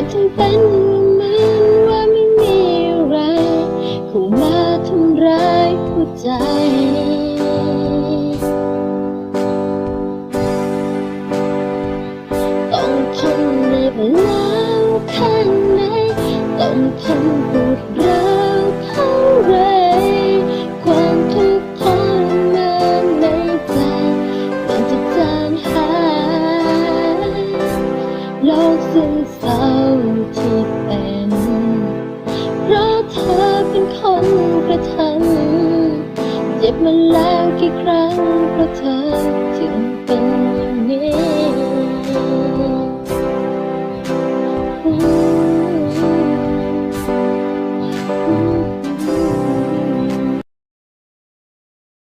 กทำเป็นเหมือนว่าไม่มีอะไรเข้ามาทำร้ายหัวใจต้องทนเหน็บหนาวแค่ไหนต้องทนปวดร้าวเท่าไรความทุกข์ทรมานในใจมันจะจางหายโลกซึมเศร้าที่เป็นเพราะเธอเป็นคนกระทำเจ็บมาแล้วกี่ครั้งเพราะเธอถึง